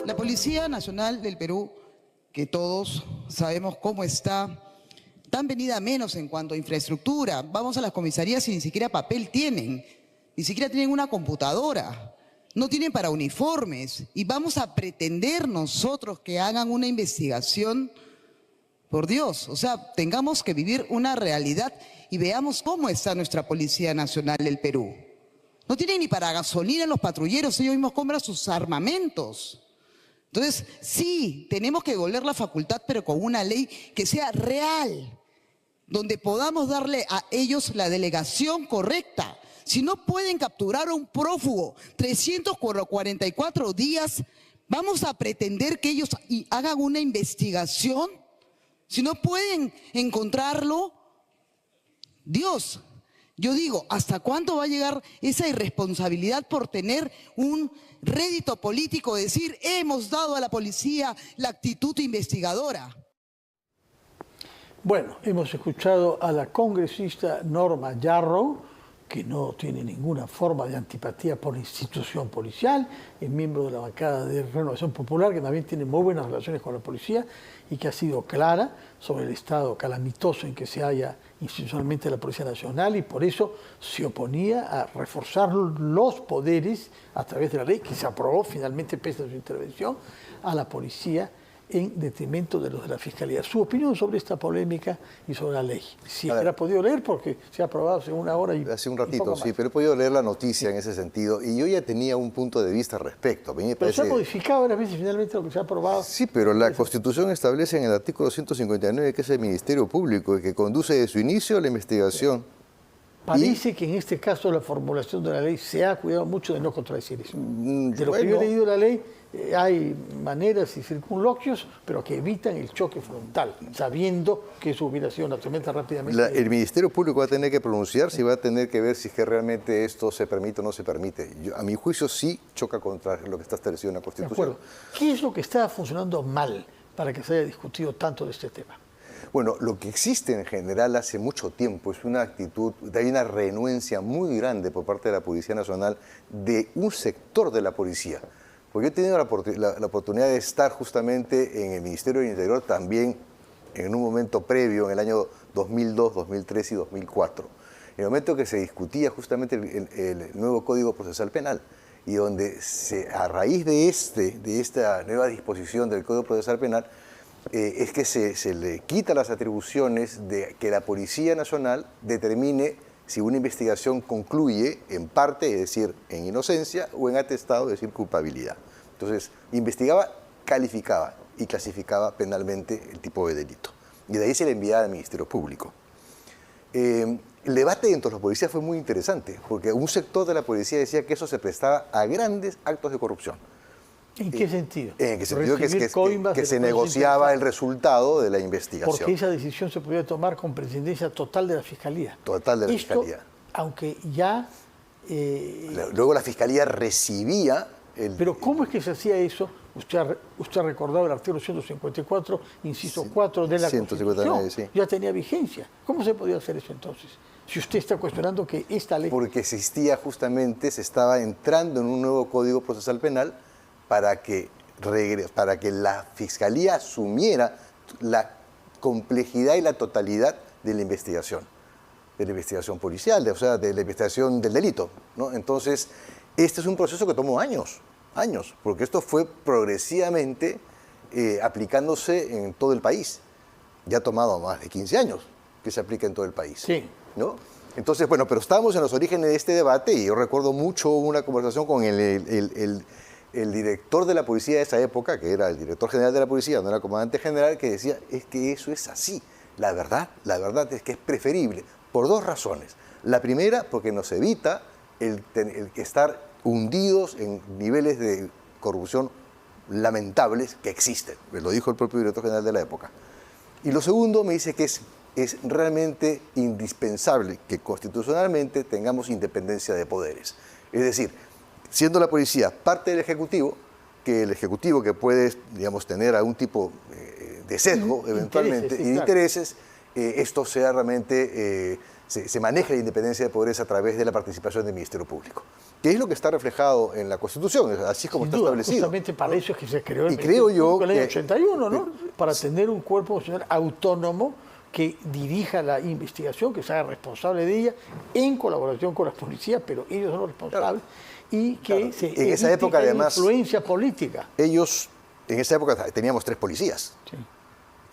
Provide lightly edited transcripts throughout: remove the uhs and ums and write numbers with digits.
La Policía Nacional del Perú, que todos sabemos cómo está, tan venida menos en cuanto a infraestructura. Vamos a las comisarías y ni siquiera papel tienen, ni siquiera tienen una computadora, no tienen para uniformes. Y vamos a pretender nosotros que hagan una investigación, por Dios, o sea, tengamos que vivir una realidad y veamos cómo está nuestra Policía Nacional del Perú. No tienen ni para gasolina en los patrulleros, ellos mismos compran sus armamentos. Entonces, sí, tenemos que devolver la facultad, pero con una ley que sea real, donde podamos darle a ellos la delegación correcta. Si no pueden capturar a un prófugo 344 días, ¿vamos a pretender que ellos hagan una investigación? Si no pueden encontrarlo, Dios, yo digo, ¿hasta cuándo va a llegar esa irresponsabilidad por tener un rédito político, decir, hemos dado a la policía la actitud investigadora? Bueno, hemos escuchado a la congresista Norma Yarro, que no tiene ninguna forma de antipatía por la institución policial, es miembro de la bancada de Renovación Popular, que también tiene muy buenas relaciones con la policía y que ha sido clara sobre el estado calamitoso en que se halla institucionalmente la Policía Nacional, y por eso se oponía a reforzar los poderes a través de la ley que se aprobó finalmente, pese a su intervención, a la policía en detrimento de los de la Fiscalía. Su opinión sobre esta polémica y sobre la ley. Si la ha podido leer, porque se ha aprobado hace una hora y hace un ratito, sí, pero he podido leer la noticia en ese sentido y yo ya tenía un punto de vista al respecto. A mí me parece... Pero se ha modificado varias veces finalmente lo que se ha aprobado. Sí, pero la Constitución establece en el artículo 159 que es el Ministerio Público el que conduce de su inicio la investigación. Parece que en este caso la formulación de la ley se ha cuidado mucho de no contradecir eso. De lo que yo he leído de la ley, hay maneras y circunloquios, pero que evitan el choque frontal, sabiendo que eso hubiera sido una tormenta rápidamente. El Ministerio Público va a tener que pronunciarse y va a tener que ver si es que realmente esto se permite o no se permite. A mi juicio sí choca contra lo que está establecido en la Constitución. De acuerdo. ¿Qué es lo que está funcionando mal para que se haya discutido tanto de este tema? Bueno, lo que existe en general hace mucho tiempo es una actitud, hay una renuencia muy grande por parte de la Policía Nacional de un sector de la policía. Porque yo he tenido la oportunidad de estar justamente en el Ministerio del Interior también en un momento previo, en el año 2002, 2003 y 2004. En el momento que se discutía justamente el nuevo Código Procesal Penal y donde a raíz de esta nueva disposición del Código Procesal Penal, es que se le quita las atribuciones de que la Policía Nacional determine si una investigación concluye en parte, es decir, en inocencia, o en atestado, es decir, culpabilidad. Entonces, investigaba, calificaba y clasificaba penalmente el tipo de delito. Y de ahí se le enviaba al Ministerio Público. El debate entre los policías fue muy interesante, porque un sector de la policía decía que eso se prestaba a grandes actos de corrupción. ¿En qué sentido? En el sentido que se negociaba el resultado de la investigación. Porque esa decisión se podía tomar con presidencia total de la Fiscalía. Total de la Fiscalía. Aunque ya... Luego la Fiscalía recibía... Pero ¿cómo es que se hacía eso? Usted ha recordado el artículo 154, inciso 4 de la Constitución. Sí. Ya tenía vigencia. ¿Cómo se podía hacer eso entonces? Si usted está cuestionando que esta ley... Porque existía justamente, se estaba entrando en un nuevo Código Procesal Penal para que la Fiscalía asumiera la complejidad y la totalidad de la investigación policial, o sea, de la investigación del delito, ¿no? Entonces, este es un proceso que tomó años, porque esto fue progresivamente aplicándose en todo el país. Ya ha tomado más de 15 años que se aplica en todo el país. Sí. ¿No? Entonces, bueno, pero estábamos en los orígenes de este debate y yo recuerdo mucho una conversación con el director de la policía de esa época, que era el director general de la policía, no era el comandante general, que decía, es que eso es así. La verdad es que es preferible, por dos razones. La primera, porque nos evita el estar hundidos en niveles de corrupción lamentables que existen. Lo dijo el propio director general de la época. Y lo segundo, me dice que es realmente indispensable que constitucionalmente tengamos independencia de poderes. Es decir, siendo la policía parte del Ejecutivo, que el Ejecutivo que puede, digamos, tener algún tipo de sesgo, eventualmente, y de intereses, esto sea realmente, se maneje la independencia de poderes a través de la participación del Ministerio Público, que es lo que está reflejado en la Constitución, así es como está establecido. Justamente para eso es que se creó el Y creo yo en el año que- 81, ¿no? Para tener un cuerpo funcional autónomo que dirija la investigación, que se haga responsable de ella, en colaboración con las policías, pero ellos son los responsables, y que Claro. se En esa evite época, que haya además, influencia política. Ellos, en esa época teníamos 3 policías. Sí.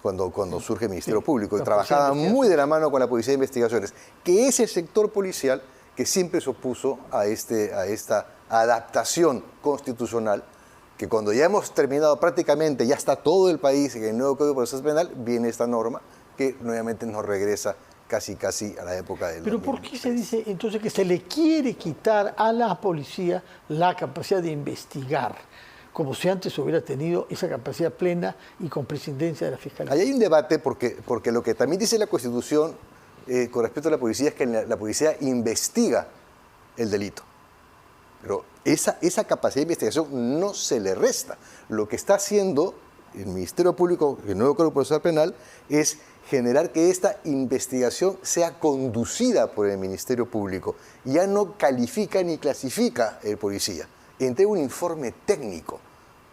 Cuando surge el Ministerio Sí, Público, y la trabajaban Policía de muy de la mano con la Policía de Investigaciones, que es el sector policial que siempre se opuso a esta adaptación constitucional, que cuando ya hemos terminado prácticamente, ya está todo el país en el nuevo Código Procesal Penal, viene esta norma que nuevamente nos regresa casi a la época del Pero ¿por qué 2023. se dice entonces que se le quiere quitar a la policía la capacidad de investigar, como si antes hubiera tenido esa capacidad plena y con presidencia de la Fiscalía? Ahí hay un debate porque lo que también dice la Constitución con respecto a la policía es que la policía investiga el delito. Pero esa capacidad de investigación no se le resta. Lo que está haciendo el Ministerio Público, el nuevo Código Procesal Penal, es generar que esta investigación sea conducida por el Ministerio Público. Ya no califica ni clasifica el policía. Entrega un informe técnico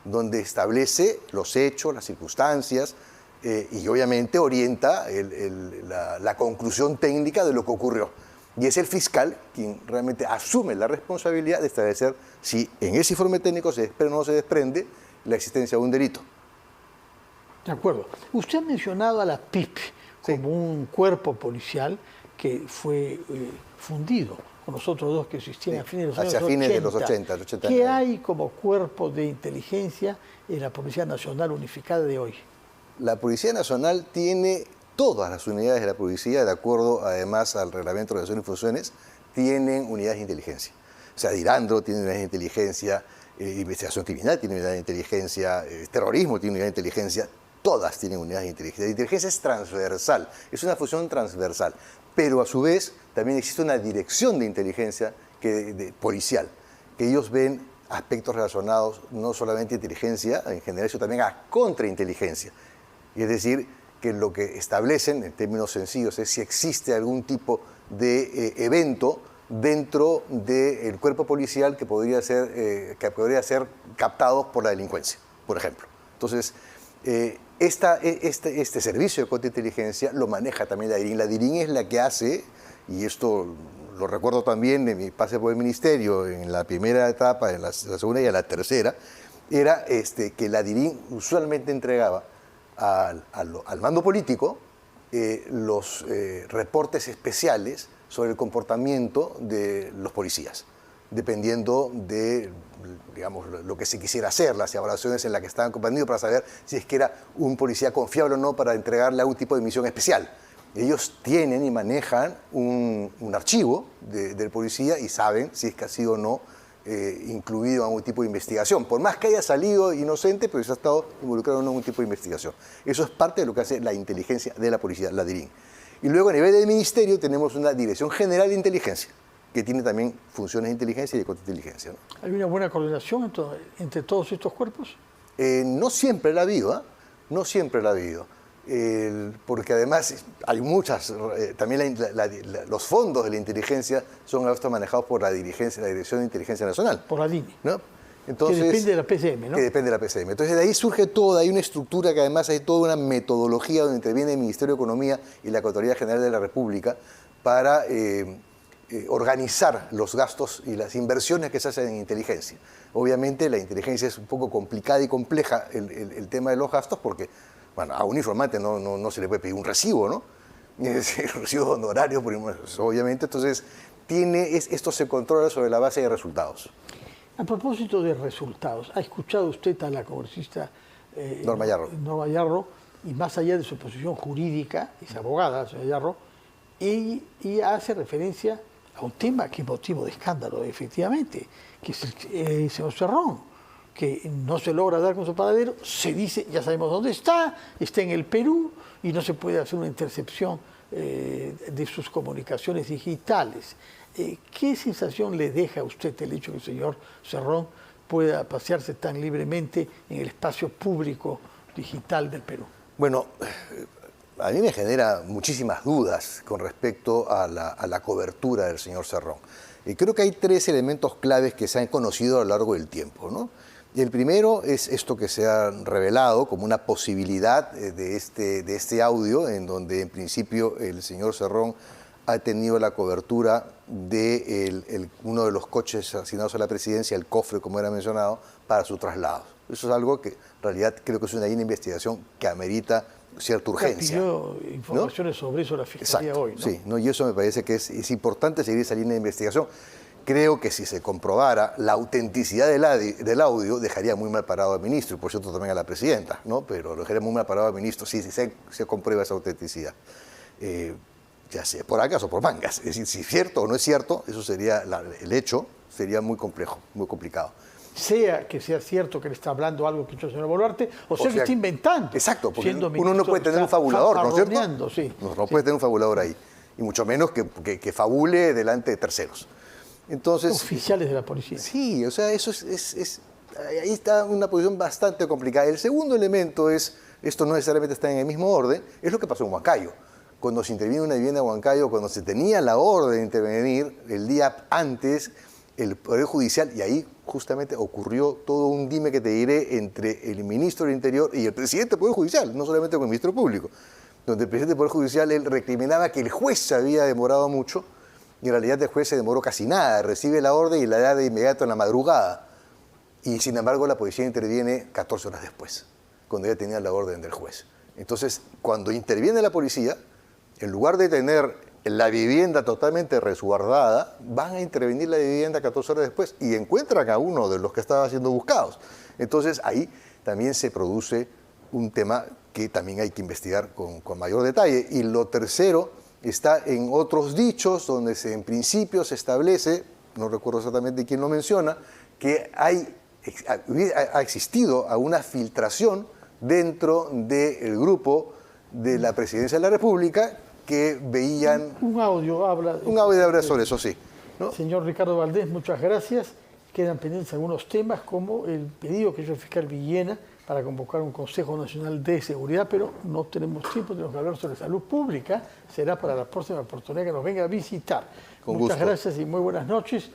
donde establece los hechos, las circunstancias y obviamente orienta la conclusión técnica de lo que ocurrió. Y es el fiscal quien realmente asume la responsabilidad de establecer si en ese informe técnico se desprende o no se desprende la existencia de un delito. De acuerdo. Usted ha mencionado a la PIP Sí. como un cuerpo policial que fue fundido con los otros dos que existían Sí, a fines de los hacia años fines 80. de los 80, el 89. ¿Qué hay como cuerpo de inteligencia en la Policía Nacional Unificada de hoy? La Policía Nacional tiene todas las unidades de la policía, de acuerdo además al Reglamento de Organización y Funciones, tienen unidades de inteligencia. O sea, Dirandro tiene unidades de inteligencia, investigación criminal tiene unidades de inteligencia, terrorismo tiene unidades de inteligencia, todas tienen unidades de inteligencia. La inteligencia es transversal, es una función transversal, pero a su vez también existe una dirección de inteligencia policial, que ellos ven aspectos relacionados no solamente a inteligencia en general, sino también a contrainteligencia. Y es decir, que lo que establecen en términos sencillos es si existe algún tipo de evento dentro del cuerpo policial que podría ser captado por la delincuencia, por ejemplo. Entonces, este servicio de contrainteligencia lo maneja también la DIRIN. La DIRIN es la que hace, y esto lo recuerdo también de mi pase por el ministerio, en la primera etapa, en la segunda y en la tercera, era que la DIRIN usualmente entregaba al mando político los reportes especiales sobre el comportamiento de los policías, dependiendo de, digamos, lo que se quisiera hacer, las evaluaciones en las que estaban comprendidos para saber si es que era un policía confiable o no para entregarle algún tipo de misión especial. Ellos tienen y manejan un archivo del policía y saben si es que ha sido o no incluido en algún tipo de investigación. Por más que haya salido inocente, pero se ha estado involucrado en algún tipo de investigación. Eso es parte de lo que hace la inteligencia de la policía, la DIRIN. Y luego a nivel del ministerio tenemos una Dirección General de Inteligencia, que tiene también funciones de inteligencia y de contrainteligencia, ¿no? ¿Hay una buena coordinación entre todos estos cuerpos? No siempre la ha habido, ¿eh? No siempre la ha habido. Porque además hay muchas, también los fondos de la inteligencia son ahora manejados por la Dirección de Inteligencia Nacional. Por la DINI. ¿No? Entonces, que depende de la PCM, ¿no? Que depende de la PCM. Entonces de ahí surge todo, hay una estructura que además hay toda una metodología donde interviene el Ministerio de Economía y la Contraloría General de la República para organizar los gastos y las inversiones que se hacen en inteligencia. Obviamente la inteligencia es un poco complicada y compleja el tema de los gastos porque, bueno, a un informante no se le puede pedir un recibo, ¿no? Es decir, recibo de honorario, obviamente. Entonces, esto se controla sobre la base de resultados. A propósito de resultados, ¿ha escuchado usted a la congresista Norma Yarro? Norma Yarro, y más allá de su posición jurídica, es abogada, señora Yarro, y hace referencia a un tema que es motivo de escándalo, efectivamente, que es el señor Cerrón, que no se logra dar con su paradero, se dice, ya sabemos dónde está en el Perú, y no se puede hacer una intercepción de sus comunicaciones digitales. ¿Qué sensación le deja a usted el hecho que el señor Cerrón pueda pasearse tan libremente en el espacio público digital del Perú? Bueno, a mí me genera muchísimas dudas con respecto a la cobertura del señor Cerrón. Y creo que hay 3 elementos claves que se han conocido a lo largo del tiempo, ¿no? Y el primero es esto que se ha revelado como una posibilidad de este audio, en donde en principio el señor Cerrón ha tenido la cobertura de uno de los coches asignados a la presidencia, el cofre, como era mencionado, para su traslado. Eso es algo que en realidad creo que es una investigación que amerita cierta urgencia. Pidió informaciones, ¿no?, sobre eso la Fiscalía. Exacto, hoy, ¿no? Sí, ¿no? Y eso me parece que es importante seguir esa línea de investigación. Creo que si se comprobara la autenticidad del audio, dejaría muy mal parado al ministro, y por cierto también a la presidenta, ¿no? Pero lo dejaría muy mal parado al ministro si se comprueba esa autenticidad. Ya sea por acas o por mangas. Es decir, si es cierto o no es cierto, eso sería el hecho, sería muy complejo, muy complicado. Sea que sea cierto que le está hablando algo que hizo el señor Boluarte, o sea que está inventando. Exacto, porque Siendo uno no ministro, puede tener un está fabulador, ¿no es cierto? fanfarroneando, sí. No puede tener un fabulador ahí, y mucho menos que fabule delante de terceros. Entonces, Oficiales de la policía. sí, o sea, eso ahí está una posición bastante complicada. El segundo elemento es, esto no necesariamente está en el mismo orden, es lo que pasó en Huancayo. Cuando se intervino en una vivienda en Huancayo, cuando se tenía la orden de intervenir, el día antes, el Poder Judicial, y ahí justamente ocurrió todo un dime que te diré entre el ministro del Interior y el presidente del Poder Judicial, no solamente con el ministro público, donde el presidente del Poder Judicial él recriminaba que el juez se había demorado mucho, y en realidad el juez se demoró casi nada, recibe la orden y la da de inmediato en la madrugada. Y sin embargo la policía interviene 14 horas después, cuando ya tenía la orden del juez. Entonces, cuando interviene la policía, en lugar de tener la vivienda totalmente resguardada, van a intervenir la vivienda 14 horas después y encuentran a uno de los que estaba siendo buscados. Entonces, ahí también se produce un tema que también hay que investigar con mayor detalle. Y lo tercero está en otros dichos, donde en principio se establece, no recuerdo exactamente quién lo menciona, que ha existido una filtración dentro del grupo de la Presidencia de la República que veían... Un audio habla sobre eso, sí, ¿no? Señor Ricardo Valdés, muchas gracias. Quedan pendientes algunos temas, como el pedido que hizo el fiscal Villena para convocar un Consejo Nacional de Seguridad, pero no tenemos tiempo, tenemos que hablar sobre salud pública. Será para la próxima oportunidad que nos venga a visitar. Muchas gracias y muy buenas noches.